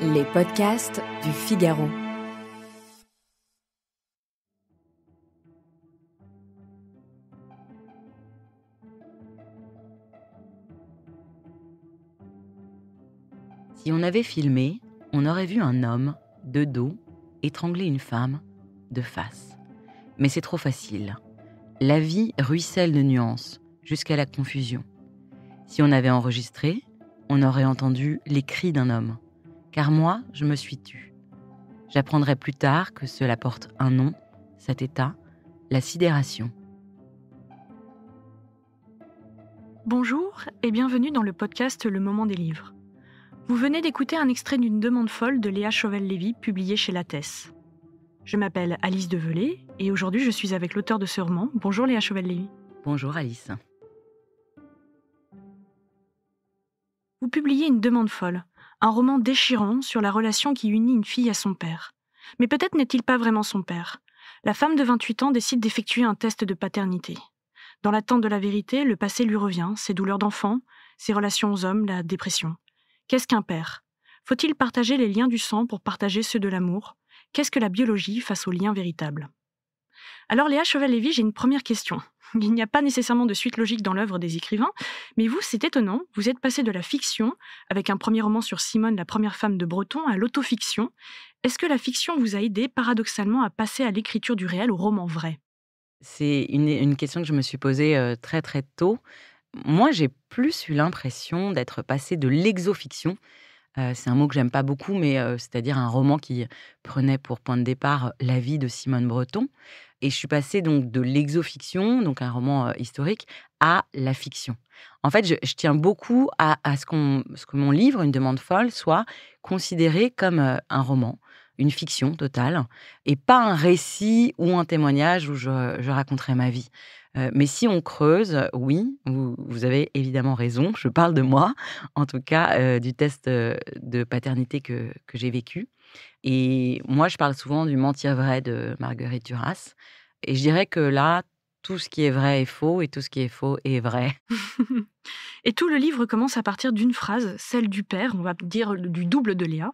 Les podcasts du Figaro. Si on avait filmé, on aurait vu un homme, de dos, étrangler une femme, de face. Mais c'est trop facile. La vie ruisselle de nuances, jusqu'à la confusion. Si on avait enregistré, on aurait entendu les cris d'un homme. Car moi, je me suis tue. J'apprendrai plus tard que cela porte un nom, cet état, la sidération. Bonjour et bienvenue dans le podcast Le Moment des livres. Vous venez d'écouter un extrait d'une demande folle de Léa Chauvel-Lévy publiée chez Lattès. Je m'appelle Alice Develay et aujourd'hui je suis avec l'auteur de ce roman. Bonjour Léa Chauvel-Lévy. Bonjour Alice. Vous publiez Une demande folle, un roman déchirant sur la relation qui unit une fille à son père. Mais peut-être n'est-il pas vraiment son père. La femme de 28 ans décide d'effectuer un test de paternité. Dans l'attente de la vérité, le passé lui revient, ses douleurs d'enfant, ses relations aux hommes, la dépression. Qu'est-ce qu'un père ? Faut-il partager les liens du sang pour partager ceux de l'amour ? Qu'est-ce que la biologie face aux liens véritables ? Alors Léa Chauvel-Lévy, j'ai une première question. Il n'y a pas nécessairement de suite logique dans l'œuvre des écrivains, mais vous, c'est étonnant, vous êtes passé de la fiction, avec un premier roman sur Simone, la première femme de Breton, à l'autofiction. Est-ce que la fiction vous a aidé paradoxalement à passer à l'écriture du réel, au roman vrai ? C'est une question que je me suis posée très très tôt. Moi, j'ai plus eu l'impression d'être passée de l'exofiction. C'est un mot que j'aime pas beaucoup, mais c'est-à-dire un roman qui prenait pour point de départ la vie de Simone Breton. Et je suis passée donc de l'exofiction, donc un roman historique, à la fiction. En fait, je tiens beaucoup à ce que mon livre, Une demande folle, soit considéré comme un roman, une fiction totale, et pas un récit ou un témoignage où je raconterai ma vie. Mais si on creuse, oui, vous avez évidemment raison, je parle de moi, en tout cas du test de paternité que j'ai vécu. Et moi, je parle souvent du mentir vrai de Marguerite Duras. Et je dirais que là, tout ce qui est vrai est faux et tout ce qui est faux est vrai. Et tout le livre commence à partir d'une phrase, celle du père, on va dire du double de Léa.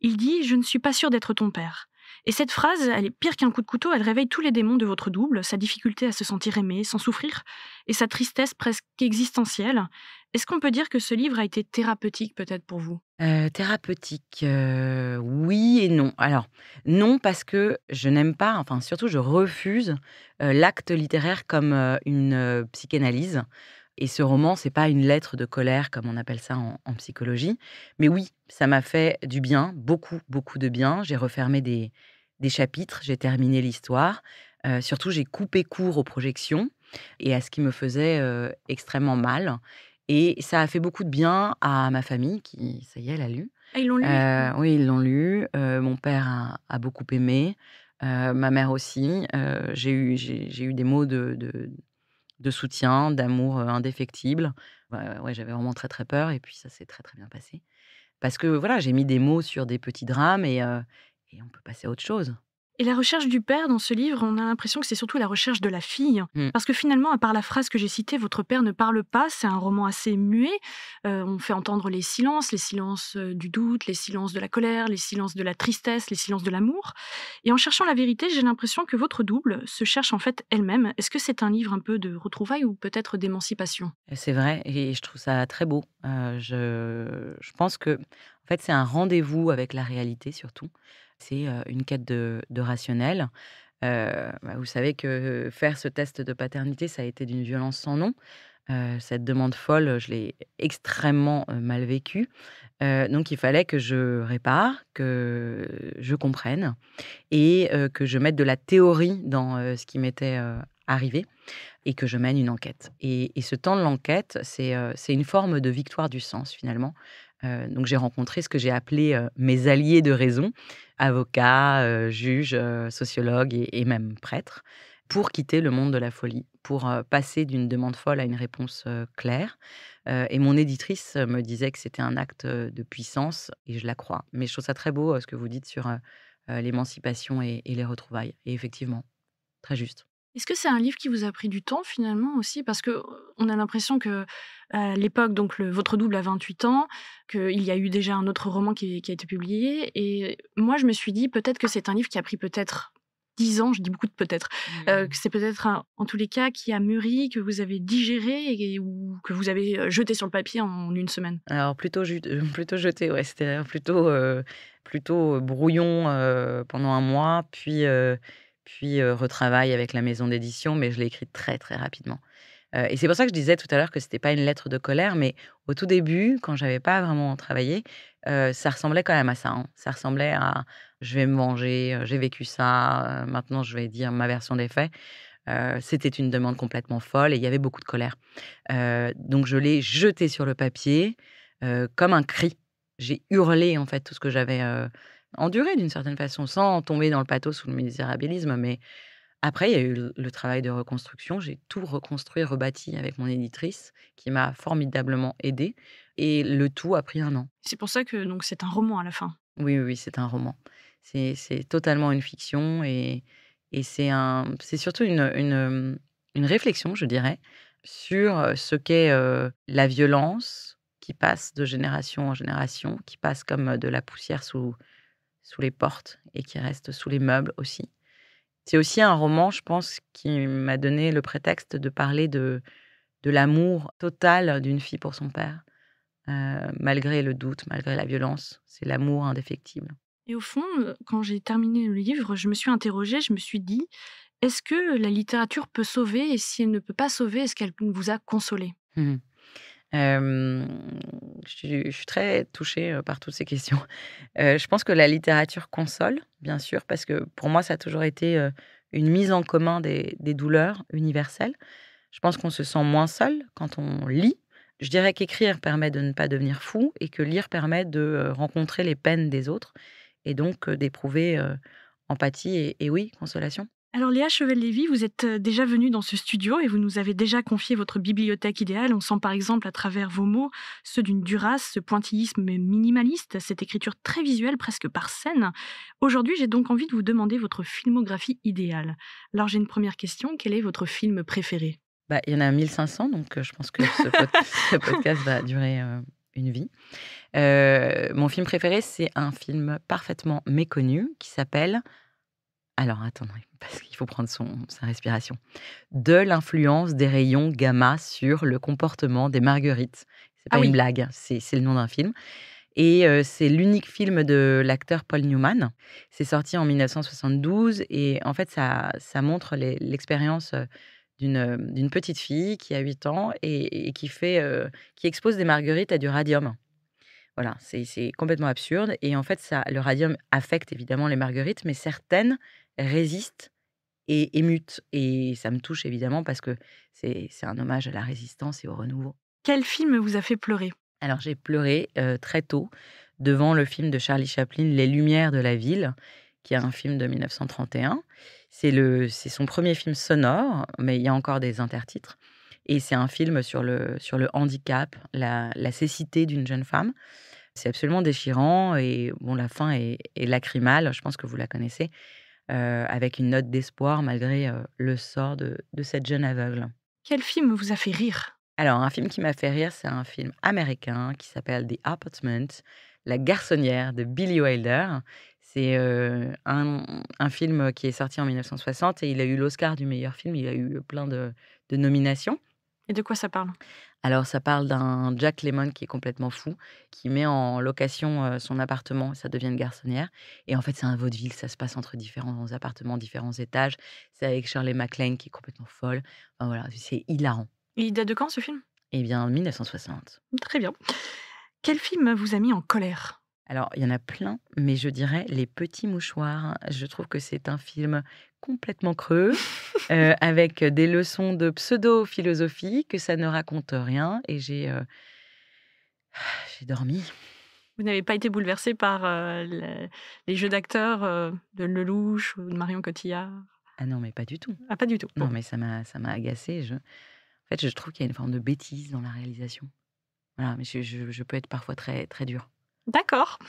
Il dit « Je ne suis pas sûr d'être ton père ». Et cette phrase, elle est pire qu'un coup de couteau, elle réveille tous les démons de votre double, sa difficulté à se sentir aimé, sans souffrir, et sa tristesse presque existentielle. Est-ce qu'on peut dire que ce livre a été thérapeutique peut-être pour vous ? Thérapeutique, oui et non. Alors, non parce que je n'aime pas, enfin surtout je refuse l'acte littéraire comme une psychanalyse. Et ce roman, c'est pas une lettre de colère comme on appelle ça en psychologie. Mais oui, ça m'a fait du bien, beaucoup, beaucoup de bien. J'ai refermé des chapitres, j'ai terminé l'histoire. Surtout, j'ai coupé court aux projections et à ce qui me faisait extrêmement mal. Et ça a fait beaucoup de bien à ma famille qui, ça y est, l'a lu. Ah, ils l'ont lu ? Oui, ils l'ont lu. Mon père a beaucoup aimé. Ma mère aussi. J'ai eu des mots de soutien, d'amour indéfectible. Ouais, j'avais vraiment très, très peur et puis ça s'est très, très bien passé. Parce que voilà, j'ai mis des mots sur des petits drames et on peut passer à autre chose. Et la recherche du père dans ce livre, on a l'impression que c'est surtout la recherche de la fille. Mmh. Parce que finalement, à part la phrase que j'ai citée, votre père ne parle pas, c'est un roman assez muet. On fait entendre les silences du doute, les silences de la colère, les silences de la tristesse, les silences de l'amour. Et en cherchant la vérité, j'ai l'impression que votre double se cherche en fait elle-même. Est-ce que c'est un livre un peu de retrouvailles ou peut-être d'émancipation ? C'est vrai et je trouve ça très beau. Je pense que, en fait, c'est un rendez-vous avec la réalité surtout. C'est, une quête de rationnel. Vous savez que faire ce test de paternité, ça a été d'une violence sans nom. Cette demande folle, je l'ai extrêmement, mal vécue. Donc il fallait que je répare, que je comprenne et que je mette de la théorie dans, ce qui m'était, arrivé et que je mène une enquête. Et ce temps de l'enquête, c'est une forme de victoire du sens finalement. Donc j'ai rencontré ce que j'ai appelé, mes alliés de raison, avocats, juges, sociologues et même prêtres, pour quitter le monde de la folie, pour, passer d'une demande folle à une réponse, claire. Et mon éditrice, me disait que c'était un acte, de puissance et je la crois. Mais je trouve ça très beau, ce que vous dites sur, l'émancipation et les retrouvailles et effectivement, très juste. Est-ce que c'est un livre qui vous a pris du temps finalement aussi? Parce que on a l'impression que à l'époque, donc votre double a 28 ans, qu'il y a eu déjà un autre roman qui a été publié. Et moi, je me suis dit peut-être que c'est un livre qui a pris peut-être 10 ans, je dis beaucoup de peut-être, que c'est peut-être en tous les cas qui a mûri, que vous avez digéré ou que vous avez jeté sur le papier en une semaine. Alors plutôt jeté, ouais, c'était plutôt brouillon, pendant un mois, puis retravail avec la maison d'édition, mais je l'ai écrit très, très rapidement. Et c'est pour ça que je disais tout à l'heure que c'était pas une lettre de colère, mais au tout début, quand j'avais pas vraiment travaillé, ça ressemblait quand même à ça, hein. Ça ressemblait à: «Je vais me venger, j'ai vécu ça, maintenant je vais dire ma version des faits». C'était une demande complètement folle et il y avait beaucoup de colère. Donc je l'ai jeté sur le papier, comme un cri. J'ai hurlé, en fait, tout ce que j'avais, enduré d'une certaine façon, sans tomber dans le pathos ou le misérabilisme. Mais après, il y a eu le travail de reconstruction. J'ai tout reconstruit, rebâti avec mon éditrice qui m'a formidablement aidée et le tout a pris 1 an. C'est pour ça que donc c'est un roman à la fin. Oui, oui, oui, c'est un roman. C'est totalement une fiction et c'est surtout une réflexion, je dirais, sur, ce qu'est, la violence qui passe de génération en génération, qui passe comme, de la poussière sous les portes et qui reste sous les meubles aussi. C'est aussi un roman, je pense, qui m'a donné le prétexte de parler de l'amour total d'une fille pour son père, malgré le doute, malgré la violence. C'est l'amour indéfectible. Et au fond, quand j'ai terminé le livre, je me suis interrogée, je me suis dit: «Est-ce que la littérature peut sauver et si elle ne peut pas sauver, est-ce qu'elle vous a consolé?» Mmh mh. Hem, je suis très touchée, par toutes ces questions. Je pense que la littérature console, bien sûr, parce que pour moi, ça a toujours été, une mise en commun des douleurs universelles. Je pense qu'on se sent moins seul quand on lit. Je dirais qu'écrire permet de ne pas devenir fou et que lire permet de, rencontrer les peines des autres et donc, d'éprouver, empathie et oui, consolation. Alors Léa Chevel-Lévy, vous êtes déjà venue dans ce studio et vous nous avez déjà confié votre bibliothèque idéale. On sent par exemple à travers vos mots ceux d'une Duras, ce pointillisme minimaliste, cette écriture très visuelle, presque par scène. Aujourd'hui, j'ai donc envie de vous demander votre filmographie idéale. Alors j'ai une première question, quel est votre film préféré? Bah, il y en a 1 500 donc, je pense que ce podcast va durer, une vie. Mon film préféré, c'est un film parfaitement méconnu qui s'appelle alors attendez, parce qu'il faut prendre sa respiration. De l'influence des rayons gamma sur le comportement des marguerites. C'est Ah pas une oui, blague, hein, c'est le nom d'un film et c'est l'unique film de l'acteur Paul Newman. C'est sorti en 1972 et en fait ça montre l'expérience, d'une petite fille qui a 8 ans et qui expose des marguerites à du radium. Voilà, c'est complètement absurde et en fait ça le radium affecte évidemment les marguerites, mais certaines résistent et mutent et ça me touche évidemment parce que c'est un hommage à la résistance et au renouveau. quel film vous a fait pleurer? Alors j'ai pleuré, très tôt devant le film de Charlie Chaplin, Les Lumières de la ville, qui est un film de 1931. C'est son premier film sonore, mais il y a encore des intertitres et c'est un film sur le handicap, la cécité d'une jeune femme. C'est absolument déchirant et bon, la fin est lacrymale, je pense que vous la connaissez, avec une note d'espoir malgré, le sort de cette jeune aveugle. Quel film vous a fait rire? Alors un film qui m'a fait rire, c'est un film américain qui s'appelle The Apartment, La garçonnière de Billy Wilder. C'est, un film qui est sorti en 1960 et il a eu l'Oscar du meilleur film. Il a eu plein de nominations. Et de quoi ça parle? Alors ça parle d'un Jack Lemmon qui est complètement fou, qui met en location, son appartement, ça devient une garçonnière et en fait, c'est un vaudeville, ça se passe entre différents appartements, différents étages. C'est avec Shirley MacLaine qui est complètement folle. Enfin voilà, c'est hilarant. Et il date de quand ce film? Eh bien 1960. Très bien. Quel film vous a mis en colère? Alors il y en a plein, mais je dirais Les Petits Mouchoirs. Je trouve que c'est un film complètement creux, avec des leçons de pseudo-philosophie, que ça ne raconte rien et j'ai dormi. Vous n'avez pas été bouleversé par, les jeux d'acteurs, de Lelouch ou de Marion Cotillard? Ah non, mais pas du tout. Ah pas du tout, Non, bon. mais ça m'a agacée. En fait, je trouve qu'il y a une forme de bêtise dans la réalisation. Voilà, mais je peux être parfois très, très dure. D'accord.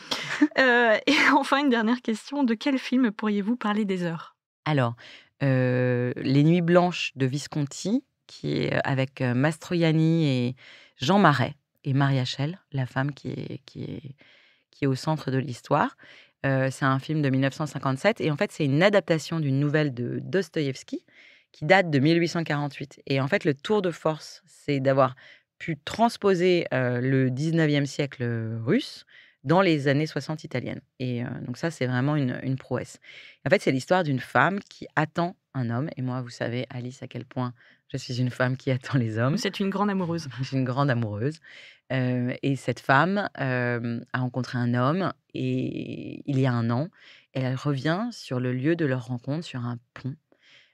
Et enfin une dernière question, de quel film pourriez-vous parler des heures? Alors, Les Nuits blanches de Visconti, qui est avec Mastroianni et Jean Marais et Maria Schell, la femme qui est au centre de l'histoire. C'est un film de 1957 et en fait, c'est une adaptation d'une nouvelle de Dostoïevski qui date de 1848. Et en fait, le tour de force, c'est d'avoir pu transposer le 19e siècle russe dans les années 60 italiennes. Et donc ça, c'est vraiment une prouesse. En fait, c'est l'histoire d'une femme qui attend un homme. Et moi, vous savez, Alice, à quel point je suis une femme qui attend les hommes. C'est une grande amoureuse. Je suis une grande amoureuse. Et cette femme a rencontré un homme et il y a un an, elle revient sur le lieu de leur rencontre, sur un pont.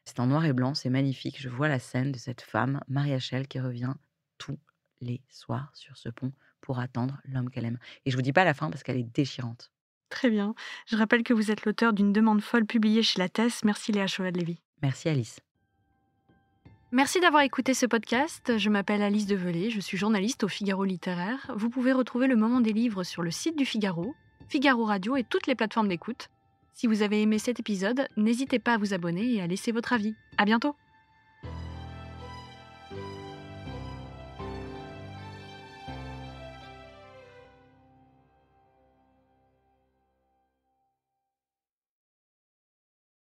C'est en noir et blanc, c'est magnifique. Je vois la scène de cette femme, Maria Schell, qui revient tous les soirs sur ce pont pour attendre l'homme qu'elle aime. Et je vous dis pas la fin parce qu'elle est déchirante. Très bien. Je rappelle que vous êtes l'auteur d'une demande folle publiée chez Lattès. Merci Léa Chauvel-Lévy. Merci Alice. Merci d'avoir écouté ce podcast. Je m'appelle Alice Develay, je suis journaliste au Figaro Littéraire. Vous pouvez retrouver le moment des livres sur le site du Figaro, Figaro Radio et toutes les plateformes d'écoute. Si vous avez aimé cet épisode, n'hésitez pas à vous abonner et à laisser votre avis. À bientôt!